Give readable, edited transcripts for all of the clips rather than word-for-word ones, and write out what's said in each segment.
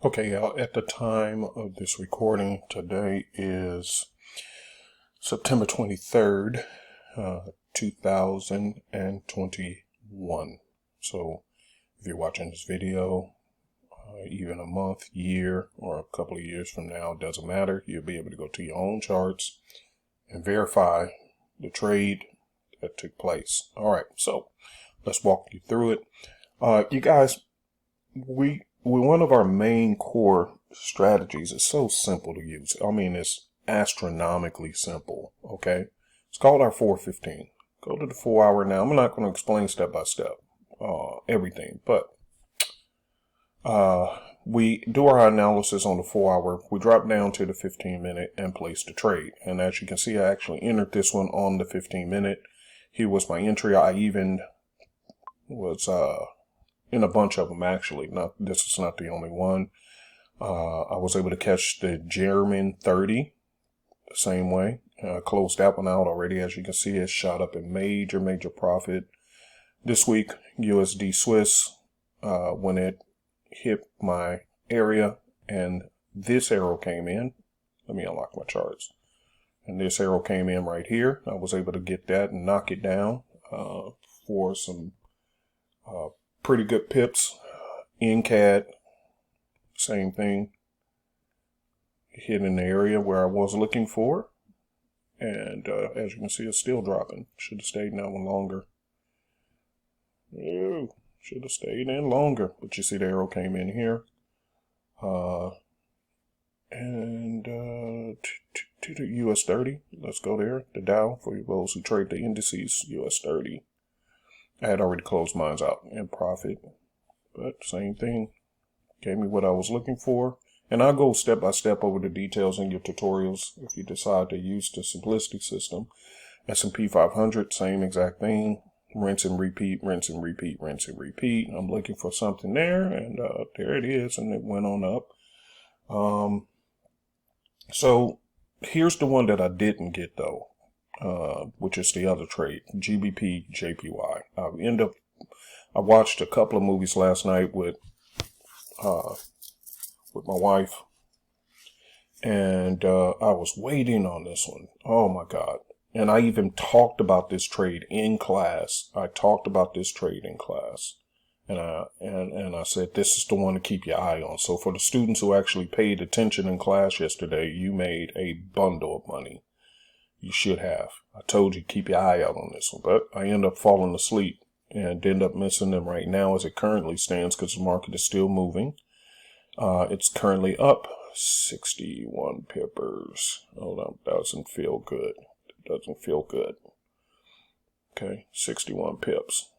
Okay, at the time of this recording, today is September 23rd, 2021. So if you're watching this video, even a month, year, or a couple of years from now, it doesn't matter. You'll be able to go to your own charts and verify the trade that took place. All right, so let's walk you through it. You guys, one of our main core strategies is so simple to use. I mean, it's astronomically simple. Okay. It's called our 415. Go to the 4 hour now. I'm not going to explain step by step, everything, but, we do our analysis on the 4 hour. We drop down to the 15 minute and place the trade. And as you can see, I actually entered this one on the 15 minute. Here was my entry. I even was, in a bunch of them, actually. This is not the only one. I was able to catch the German 30 the same way. Closed that one out already. As you can see, it shot up in major profit. This week, USD Swiss, when it hit my area and this arrow came in, let me unlock my charts. And this arrow came in right here. I was able to get that and knock it down for some pretty good pips. In CAD, same thing. Hit in the area where I was looking for. And as you can see, it's still dropping. Should have stayed in that one longer. Ew, should have stayed in longer. But you see the arrow came in here. And to the US 30. Let's go there. The Dow, for those who trade the indices, US 30. I had already closed mine out in profit. But same thing. Gave me what I was looking for. And I'll go step by step over the details in your tutorials if you decide to use the simplicity system. S&P 500, same exact thing. Rinse and repeat, rinse and repeat, rinse and repeat. I'm looking for something there, and there it is, and it went on up. So here's the one that I didn't get, though, which is the other trade, GBP JPY. I watched a couple of movies last night with my wife, and I was waiting on this one. Oh my God. And I even talked about this trade in class. And I said, this is the one to keep your eye on. So for the students who actually paid attention in class yesterday, you made a bundle of money. You should have. I told you, keep your eye out on this one, but I ended up falling asleep and end up missing them right now as it currently stands because the market is still moving. It's currently up 61 pippers. Oh, that doesn't feel good. Okay, 61 pips.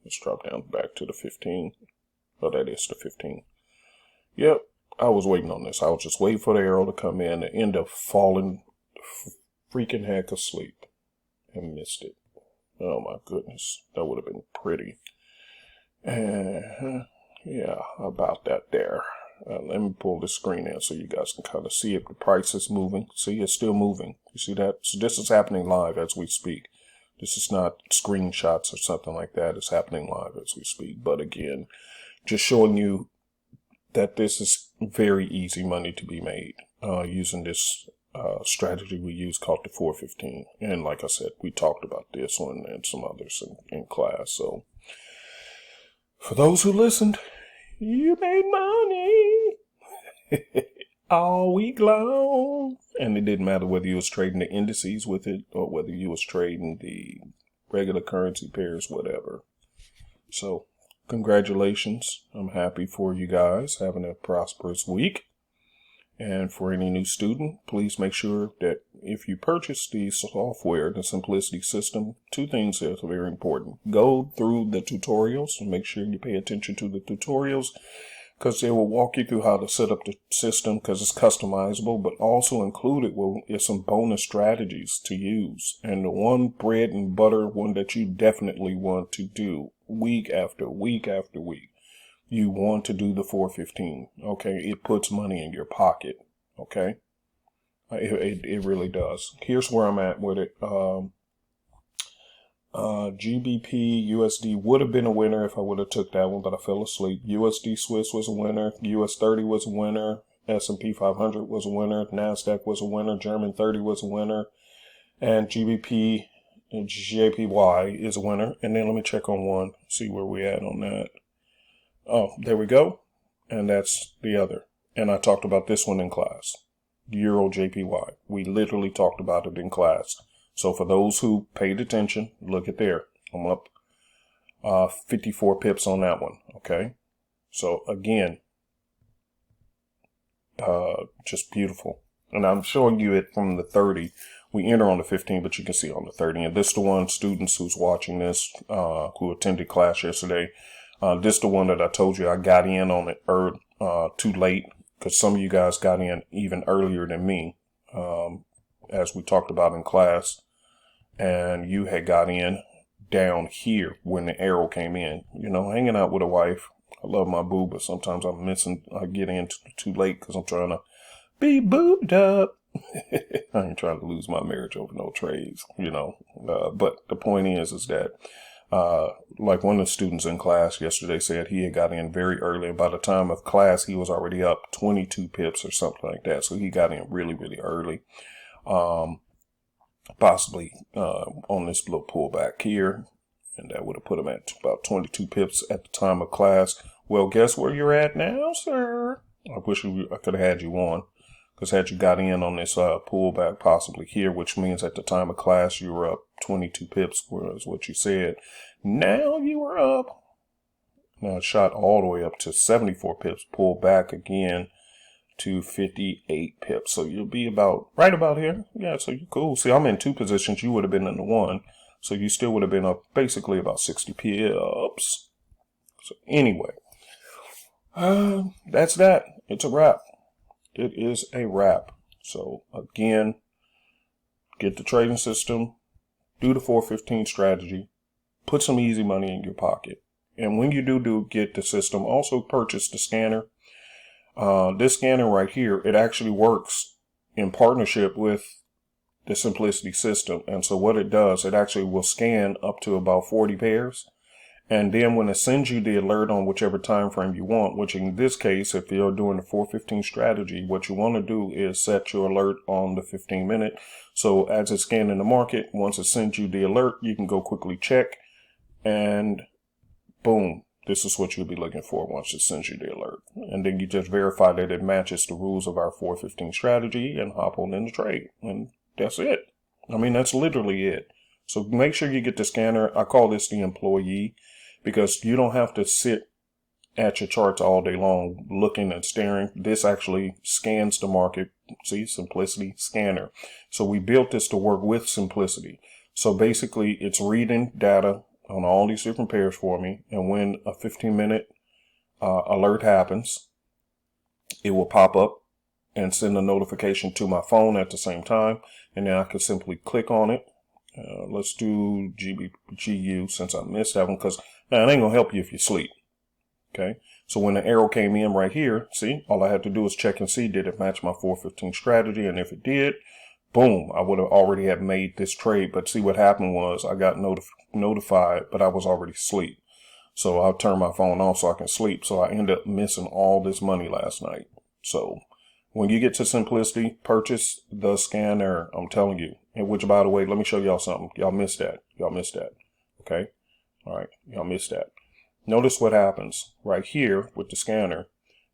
Let's drop down back to the 15. Oh, that is the 15. Yep, I was waiting on this. I was just waiting for the arrow to come in and end up falling freaking heck asleep and missed it. Oh my goodness, that would have been pretty. Yeah, about that there. Let me pull the screen in so you guys can kind of see if the price is moving. See, it's still moving. You see that? So this is happening live as we speak. This is not screenshots or something like that. It's happening live as we speak. But again, just showing you that this is very easy money to be made using this strategy we use called the 415. And like I said, we talked about this one and some others in class. So for those who listened, you made money all week long. And it didn't matter whether you was trading the indices with it or whether you was trading the regular currency pairs, whatever. So congratulations. I'm happy for you guys having a prosperous week. And for any new student, please make sure that if you purchase the software, the Simplicity system, two things that are very important. Go through the tutorials and make sure you pay attention to the tutorials because they will walk you through how to set up the system because it's customizable, but also included is some bonus strategies to use. And the one bread and butter one that you definitely want to do week after week after week. You want to do the 415, okay? It puts money in your pocket, okay? It really does. Here's where I'm at with it. GBP USD would have been a winner if I would have took that one, but I fell asleep. USD Swiss was a winner. US 30 was a winner. S&P 500 was a winner. NASDAQ was a winner. German 30 was a winner. And GBP and JPY is a winner. And then let me check on one, see where we at on that. Oh, there we go. And that's the other. And I talked about this one in class. Euro JPY. We literally talked about it in class. So for those who paid attention, look at there. I'm up 54 pips on that one. Okay. So again, just beautiful. And I'm showing you it from the 30. We enter on the 15, but you can see on the 30. And this is the one, students who's watching this, who attended class yesterday. This is the one that I told you I got in on it too late, because some of you guys got in even earlier than me, as we talked about in class. And you had got in down here when the arrow came in. You know, hanging out with a wife. I love my boo, but sometimes I get in too late because I'm trying to be boobed up. I ain't trying to lose my marriage over no trades, you know. But the point is that, like one of the students in class yesterday said, he had got in very early. And by the time of class, he was already up 22 pips or something like that. So he got in really, really early. Possibly on this little pullback here. And that would have put him at about 22 pips at the time of class. Well, guess where you're at now, sir? I wish I could have had you on. Because had you got in on this pullback possibly here, which means at the time of class you were up 22 pips, was what you said. Now you are up. Now it shot all the way up to 74 pips, pulled back again to 58 pips. So you'll be right about here. Yeah, so you're cool. See, I'm in two positions. You would have been in the one. So you still would have been up basically about 60 pips. So anyway, that's that. It's a wrap. It is a wrap. So again, get the trading system, do the 415 strategy, put some easy money in your pocket. And when you do get the system, also purchase the scanner. This scanner right here, it actually works in partnership with the Simplicity system. And so what it does, it actually will scan up to about 40 pairs. And then when it sends you the alert on whichever time frame you want, which in this case, if you're doing the 415 strategy, what you want to do is set your alert on the 15 minute. So as it's scanning the market, once it sends you the alert, you can go quickly check and boom, this is what you'll be looking for once it sends you the alert. And then you just verify that it matches the rules of our 415 strategy and hop on in the trade. And that's it. I mean, that's literally it. So make sure you get the scanner. I call this the employee, because you don't have to sit at your charts all day long looking and staring. This actually scans the market. See, Simplicity Scanner. So we built this to work with Simplicity. So basically it's reading data on all these different pairs for me. And when a 15-minute alert happens, it will pop up and send a notification to my phone at the same time. And then I can simply click on it. Let's do GBGU since I missed that one, because now it ain't gonna help you if you sleep. Okay, so when the arrow came in right here, see, all I had to do is check and see, did it match my 415 strategy? And if it did, boom, I would have already have made this trade. But see, what happened was I got notified, but I was already asleep. So I'll turn my phone off so I can sleep. So I ended up missing all this money last night. So when you get to Simplicity, purchase the scanner. I'm telling you. And which, by the way, let me show y'all something. Y'all missed that. Y'all missed that. Okay. All right. Y'all missed that. Notice what happens right here with the scanner.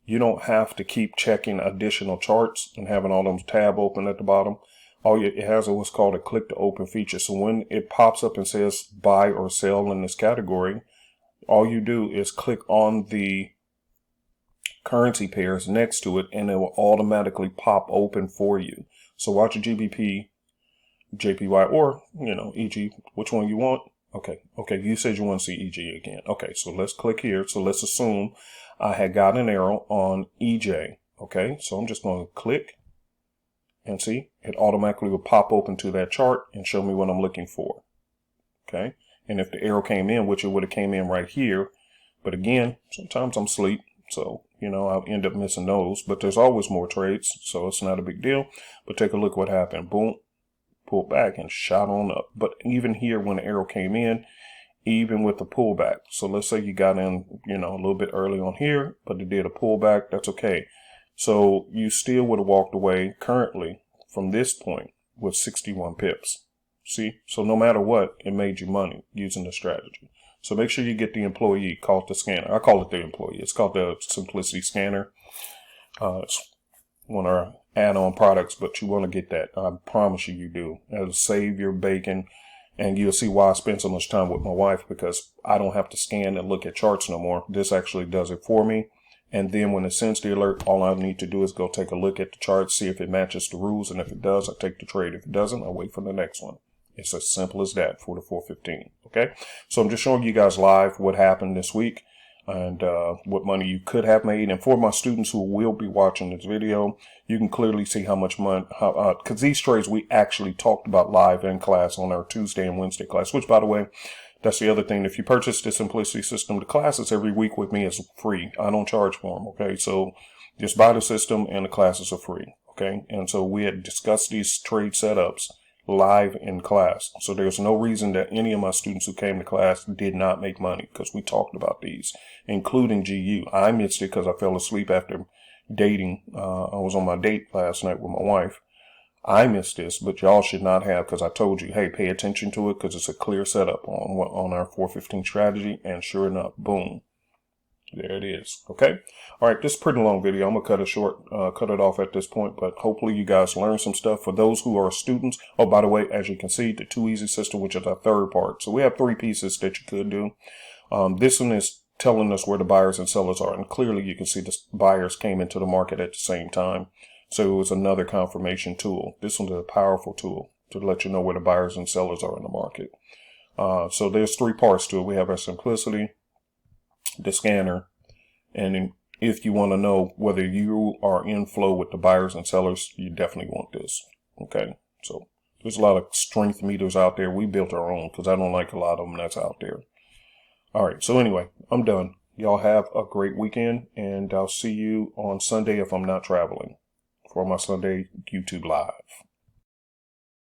You don't have to keep checking additional charts and having all those tab open at the bottom. It has what's called a click to open feature. So when it pops up and says buy or sell in this category, all you do is click on the currency pairs next to it and it will automatically pop open for you. So watch a GBP, JPY, or, EG, which one you want. Okay. You said you want to see EG again. Okay. So let's click here. So let's assume I had got an arrow on EJ. Okay. So I'm just going to click and see it automatically will pop open to that chart and show me what I'm looking for. Okay. And if the arrow came in, which it would have came in right here, but again, sometimes I'm asleep. So, I'll end up missing those, but there's always more trades. So it's not a big deal, but take a look what happened. Boom, pulled back and shot on up. But even here, when the arrow came in, even with the pullback, so let's say you got in, a little bit early on here, but it did a pullback, that's okay. So you still would have walked away currently from this point with 61 pips. See, so no matter what, it made you money using the strategy. So make sure you get the employee, call it the scanner. I call it the employee. It's called the Simplicity Scanner. It's one of our add-on products, but you want to get that. I promise you do. It'll save your bacon, and you'll see why I spend so much time with my wife, because I don't have to scan and look at charts no more. This actually does it for me. And then when it sends the alert, all I need to do is go take a look at the chart, see if it matches the rules. And if it does, I take the trade. If it doesn't, I wait for the next one. It's as simple as that for the 415. Okay. So I'm just showing you guys live what happened this week and what money you could have made. And for my students who will be watching this video, you can clearly see how much money, because these trades we actually talked about live in class on our Tuesday and Wednesday class, which, by the way, that's the other thing. If you purchase the Simplicity System, the classes every week with me is free. I don't charge for them. Okay. So just buy the system and the classes are free. Okay. And so we had discussed these trade setups live in class. So there's no reason that any of my students who came to class did not make money, because we talked about these, including GU. I missed it because I fell asleep after dating. I was on my date last night with my wife. I missed this, but y'all should not have, because I told you, hey, pay attention to it, because it's a clear setup on our 415 strategy. And sure enough, boom, there it is. Okay. All right. This is a pretty long video. I'm going to cut it short, cut it off at this point, but hopefully you guys learn some stuff. For those who are students, oh, by the way, as you can see, the Too Easy system, which is our third part. So we have 3 pieces that you could do. This one is telling us where the buyers and sellers are. And clearly you can see the buyers came into the market at the same time. So it was another confirmation tool. This one's a powerful tool to let you know where the buyers and sellers are in the market. So there's 3 parts to it. We have our Simplicity, the scanner, and if you want to know whether you are in flow with the buyers and sellers, you definitely want this. Okay. So there's a lot of strength meters out there. We built our own because I don't like a lot of them that's out there. All right. So anyway, I'm done. Y'all have a great weekend, and I'll see you on Sunday if I'm not traveling for my Sunday YouTube Live.